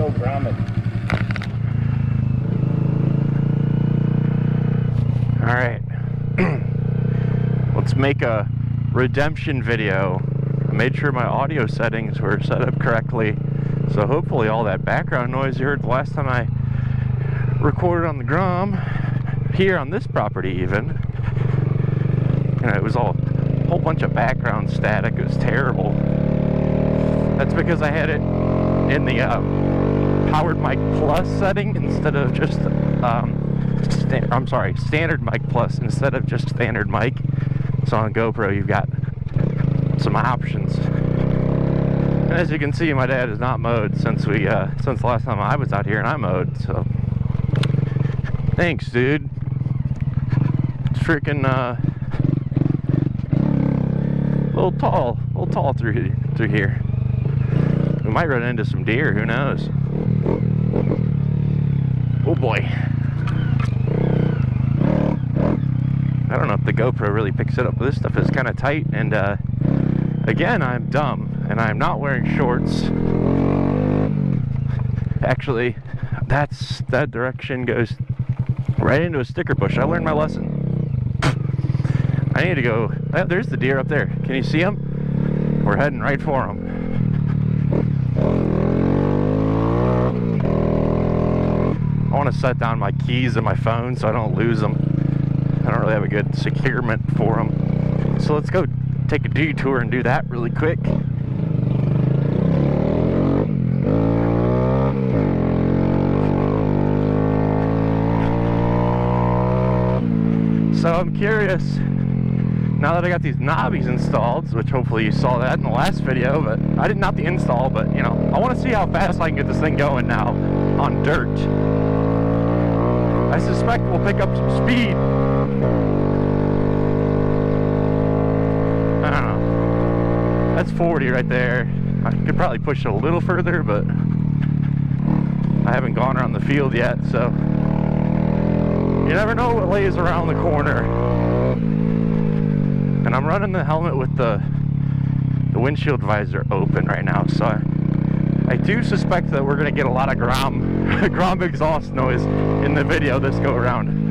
go gromming. All right. Let's make a redemption video. I made sure my audio settings were set up correctly, so hopefully all that background noise you heard the last time I recorded on the Grom, here on this property even, you know, it was all a whole bunch of background static. It was terrible. That's because I had it in the powered mic plus setting instead of just standard mic plus instead of just standard mic. So on GoPro you've got some options. And as you can see, my dad is not mowed since the last time I was out here, and I mowed. So thanks, dude. It's freaking a little tall through here. We might run into some deer. Who knows? Oh boy. I don't know if the GoPro really picks it up, but this stuff is kind of tight, and again, I'm dumb, and I'm not wearing shorts. Actually, that direction goes right into a sticker bush. I learned my lesson. I need to go. There's the deer up there. Can you see him? We're heading right for him. I want to set down my keys and my phone so I don't lose them. I don't really have a good securement for them. So let's go take a detour and do that really quick. So I'm curious, now that I got these knobbies installed, which hopefully you saw that in the last video, but I did not the install, but you know, I want to see how fast I can get this thing going now on dirt. I suspect we'll pick up some speed. I don't know. That's 40 right there. I could probably push it a little further, but I haven't gone around the field yet, so you never know what lays around the corner. And I'm running the helmet with the windshield visor open right now, so I do suspect that we're going to get a lot of Grom exhaust noise in the video this go around.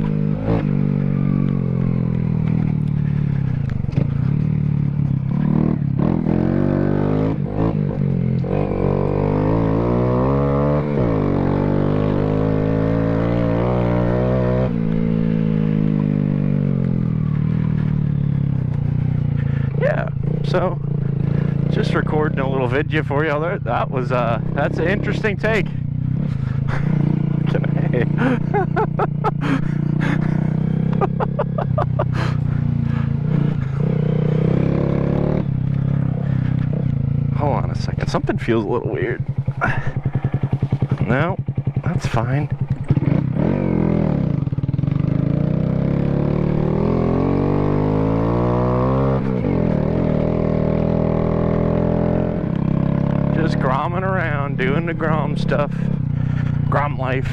Yeah, so just recording a little video for you there. That's an interesting take. Hold on a second. Something feels a little weird. No, that's fine. Just gromming around, doing the Grom stuff. Grom life.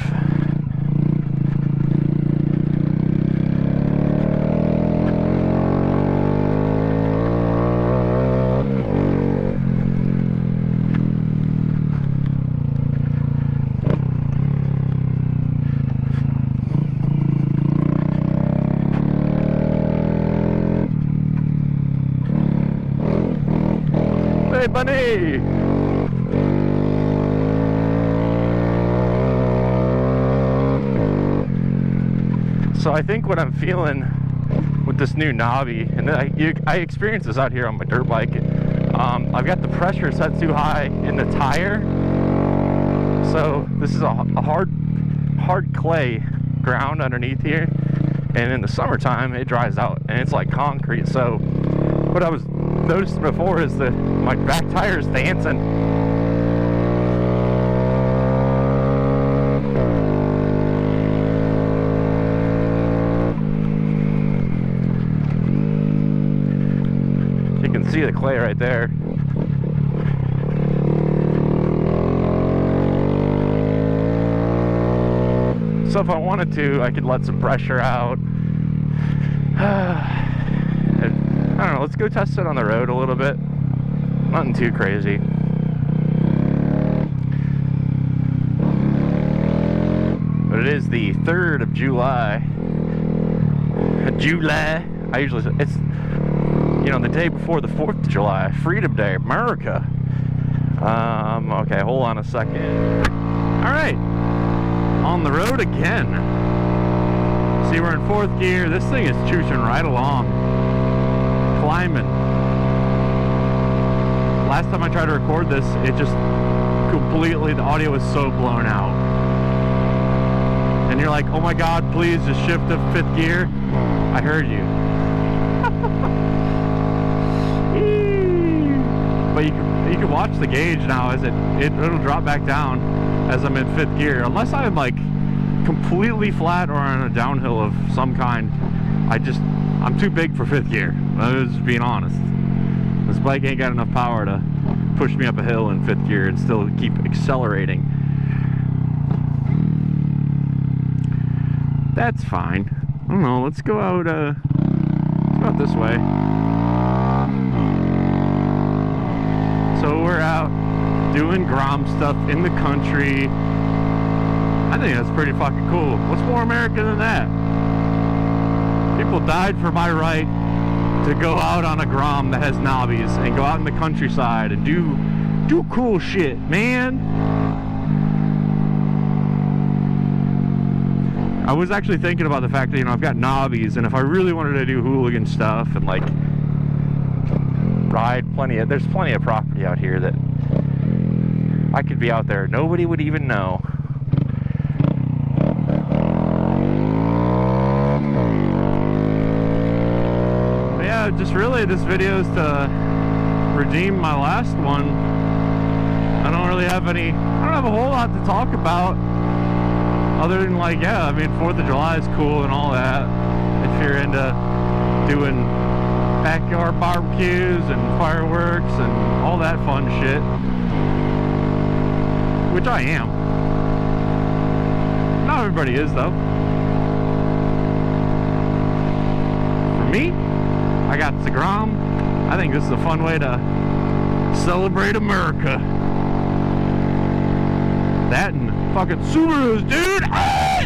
Hey, bunny! So I think what I'm feeling with this new knobby, and I experienced this out here on my dirt bike, I've got the pressure set too high in the tire. So this is a hard clay ground underneath here, and in the summertime it dries out and it's like concrete. So what I was noticing before is that my back tire is dancing. You can see the clay right there. So if I wanted to, I could let some pressure out. I don't know, let's go test it on the road a little bit. Nothing too crazy. is the 3rd of July. I usually, it's, you know, the day before the 4th of July, Freedom Day, America. Okay, hold on a second. All right, on the road again. See, we're in 4th gear. This thing is chooching right along, climbing. Last time I tried to record this, it just completely, the audio was so blown out. And you're like, oh my God, please just shift to 5th gear. I heard you. But you can watch the gauge now as it'll drop back down as I'm in 5th gear. Unless I'm like completely flat or on a downhill of some kind, I'm too big for 5th gear. I'm just being honest. This bike ain't got enough power to push me up a hill in 5th gear and still keep accelerating. That's fine. I don't know, let's go out this way. So we're out doing Grom stuff in the country. I think that's pretty fucking cool. What's more American than that? People died for my right to go out on a Grom that has knobbies and go out in the countryside and do cool shit, man. I was actually thinking about the fact that, you know, I've got knobbies, and if I really wanted to do hooligan stuff and like ride there's plenty of property out here that I could be out there. Nobody would even know. But yeah, just really this video is to redeem my last one. I don't have a whole lot to talk about. Other than like, yeah, I mean, 4th of July is cool and all that. If you're into doing backyard barbecues and fireworks and all that fun shit. Which I am. Not everybody is, though. For me, I got the Grom. I think this is a fun way to celebrate America. That and fucking Subarus, dude! Ah!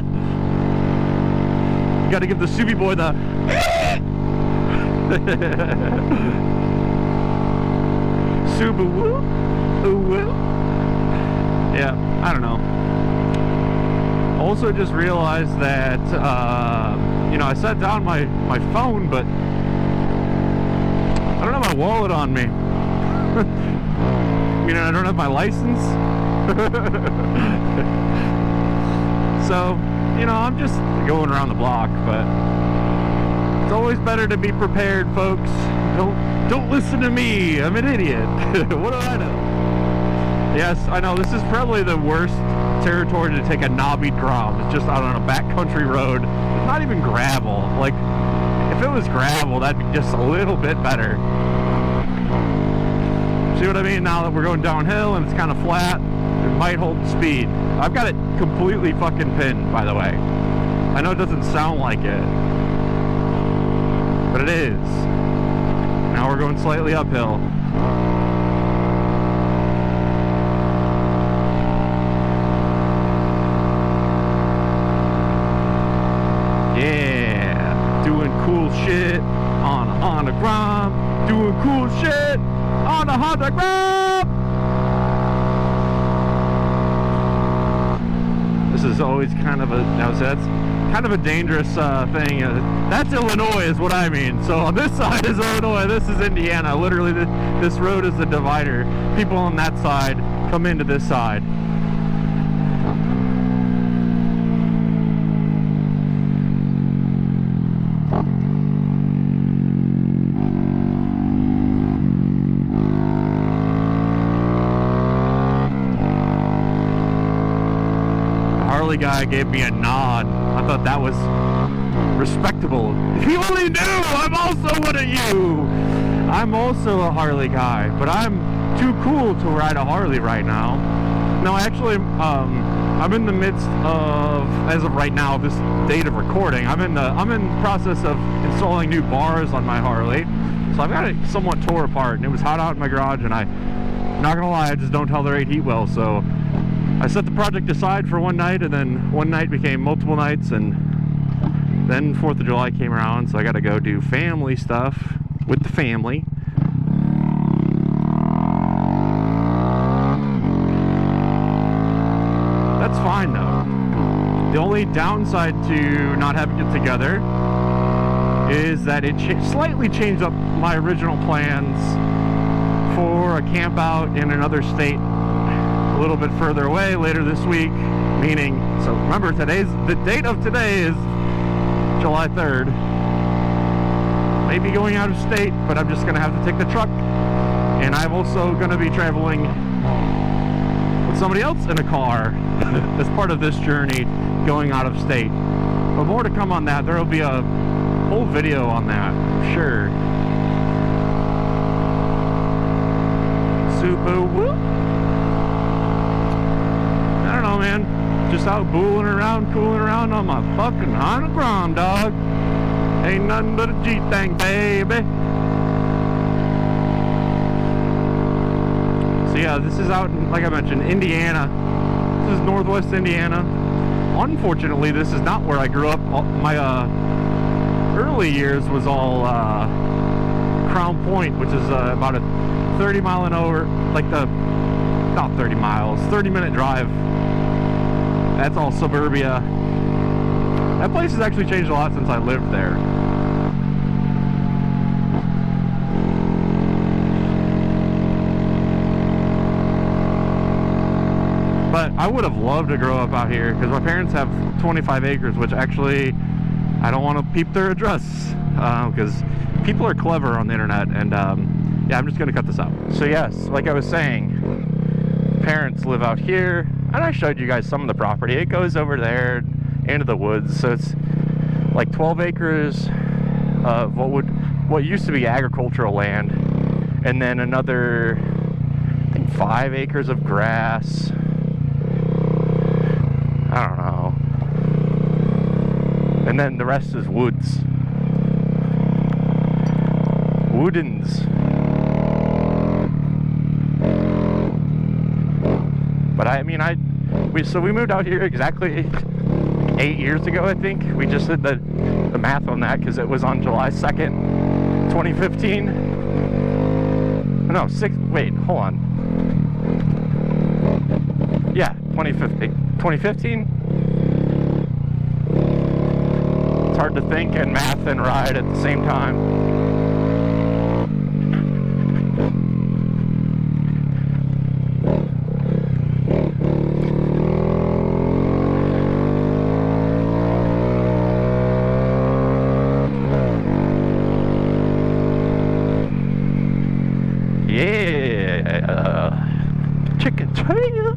You gotta give the Subi boy the Subu woo, ooh woo. Yeah, I don't know. Also, just realized that you know, I set down my phone, but I don't have my wallet on me. You know, I don't have my license. So, you know, I'm just going around the block, but it's always better to be prepared, folks. Don't listen to me. I'm an idiot. What do I know? Yes, I know this is probably the worst territory to take a knobby Grom. It's just out on a backcountry road. It's not even gravel. Like, if it was gravel, that'd be just a little bit better. See what I mean? Now that we're going downhill and it's kind of flat, it might hold speed. I've got it completely fucking pinned, by the way. I know it doesn't sound like it, but it is. Now we're going slightly uphill. Yeah, doing cool shit on a Honda Grom. Doing cool shit on a Honda Grom. This is always kind of that's kind of a dangerous thing. That's Illinois is what I mean. So on this side is Illinois, this is Indiana. Literally this road is the divider. People on that side come into this side. Guy gave me a nod. I thought that was respectable. If you only knew, I'm also one of you. I'm also a Harley guy, but I'm too cool to ride a Harley right now. No, actually, I'm in the midst of, as of right now, this date of recording, I'm in the process of installing new bars on my Harley. So I've got it somewhat tore apart, and it was hot out in my garage, and not gonna lie, I just don't tolerate heat well, so I set the project aside for one night, and then one night became multiple nights, and then 4th of July came around, so I got to go do family stuff with the family. That's fine though. The only downside to not having it together is that it slightly changed up my original plans for a camp out in another state a little bit further away later this week. Meaning, so remember, the date of today is July 3rd. Maybe going out of state, but I'm just gonna have to take the truck, and I'm also gonna be traveling with somebody else in a car as part of this journey going out of state. But more to come on that. There will be a whole video on that, I'm sure. Super whoop. I don't know, man. Just out cooling around on my fucking Honda Grom, dog. Ain't nothing but a G thing, baby. So yeah, this is out in, like I mentioned, Indiana. This is Northwest Indiana. Unfortunately, this is not where I grew up. My early years was all Crown Point, which is about a 30 mile an hour, like not 30 miles, 30-minute drive. That's all suburbia. That place has actually changed a lot since I lived there. But I would have loved to grow up out here because my parents have 25 acres, which actually I don't want to peep their address because people are clever on the internet. And yeah, I'm just going to cut this out. So yes, like I was saying, parents live out here, and I showed you guys some of the property. It goes over there into the woods, so it's like 12 acres of what used to be agricultural land, and then another, I think, 5 acres of grass. I don't know. And then the rest is woods. Woodens. But I mean, we moved out here exactly 8 years ago, I think. We just did the math on that because it was on July 2nd, 2015. No, wait, hold on. Yeah, 2015. 2015? It's hard to think and math and ride at the same time. Chicken tail.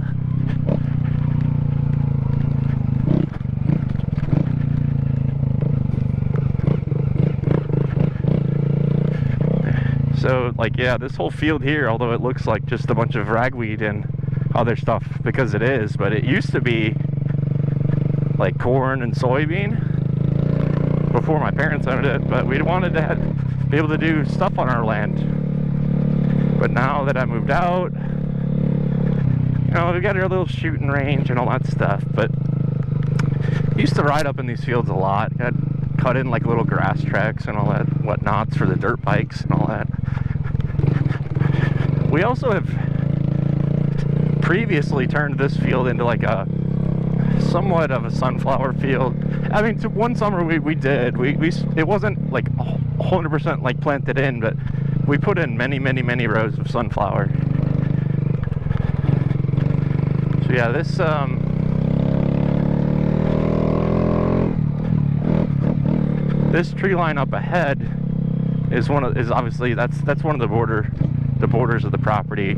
So, like, yeah, this whole field here, although it looks like just a bunch of ragweed and other stuff, because it is, but it used to be like corn and soybean before my parents owned it. But we wanted to be able to do stuff on our land. But now that I moved out, you know, we got our little shooting range and all that stuff. But I used to ride up in these fields a lot. I'd cut in like little grass tracks and all that whatnots for the dirt bikes and all that. We also have previously turned this field into like a somewhat of a sunflower field. I mean, one summer we did. It wasn't like 100% like planted in, but we put in many rows of sunflower. So yeah, this tree line up ahead is obviously that's one of the borders of the property.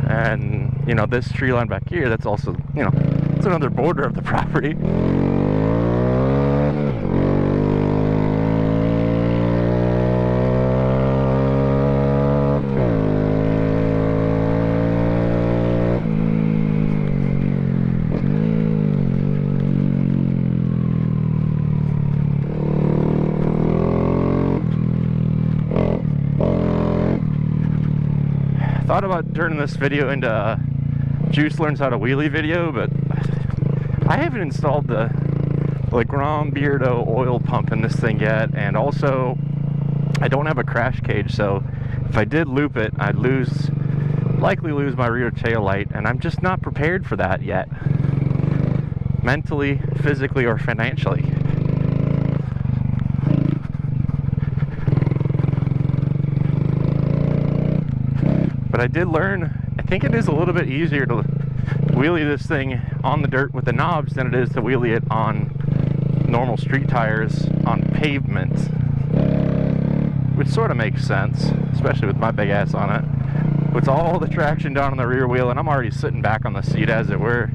And you know, this tree line back here, that's also, you know, it's another border of the property. Thought about turning this video into Juice Learns How to Wheelie video, but I haven't installed the Grom Beardo oil pump in this thing yet, and also I don't have a crash cage, so if I did loop it, I'd likely lose my rear tail light, and I'm just not prepared for that yet, mentally, physically, or financially. But I did learn, I think it is a little bit easier to wheelie this thing on the dirt with the knobs than it is to wheelie it on normal street tires on pavement, which sort of makes sense, especially with my big ass on it. With all the traction down on the rear wheel, and I'm already sitting back on the seat as it were.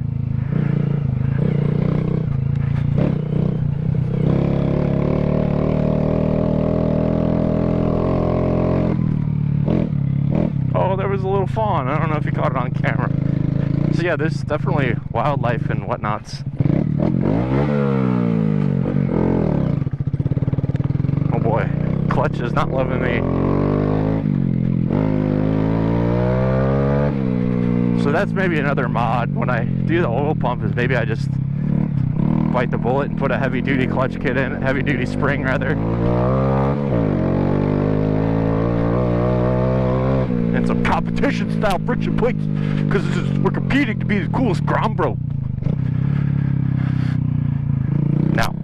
Oh, there was a little fawn. I don't know if you caught it on camera. So yeah, there's definitely wildlife and whatnots. Oh boy, clutch is not loving me. So that's maybe another mod when I do the oil pump, is maybe I just bite the bullet and put a heavy duty clutch kit in, heavy duty spring rather. And some competition style friction plates, because we're competing to be the coolest Grom bro. No,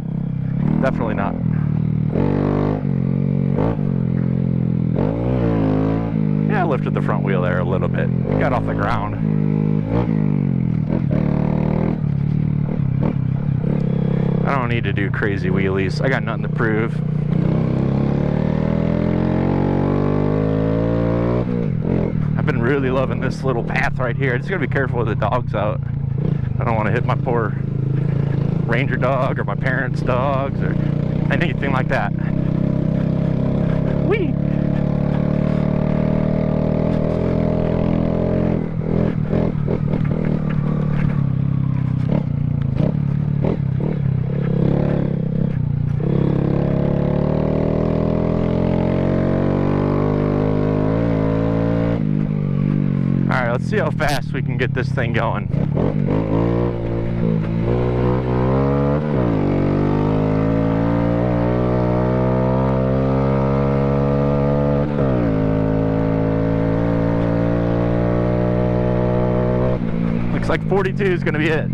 definitely not. Yeah, I lifted the front wheel there a little bit. Got off the ground. I don't need to do crazy wheelies. I got nothing to prove. I've been really loving this little path right here. I just gotta be careful with the dogs out. I don't want to hit my poor ranger dog or my parents' dogs or anything like that. Whee! Alright, let's see how fast we can get this thing going. Looks like 42 is going to be it.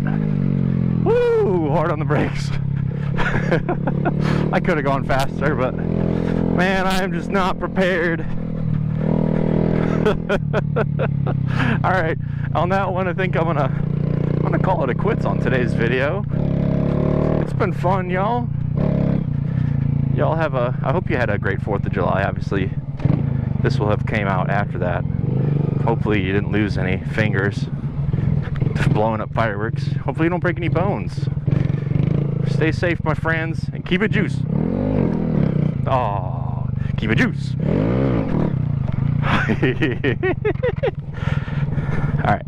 Woo! Hard on the brakes. I could have gone faster, but man, I am just not prepared. Alright, on that one I think I'm gonna call it a quits on today's video. It's been fun, y'all. Y'all have I hope you had a great 4th of July. Obviously this will have came out after that. Hopefully you didn't lose any fingers blowing up fireworks. Hopefully you don't break any bones. Stay safe, my friends, and keep it juice. Oh, keep it juice. All right.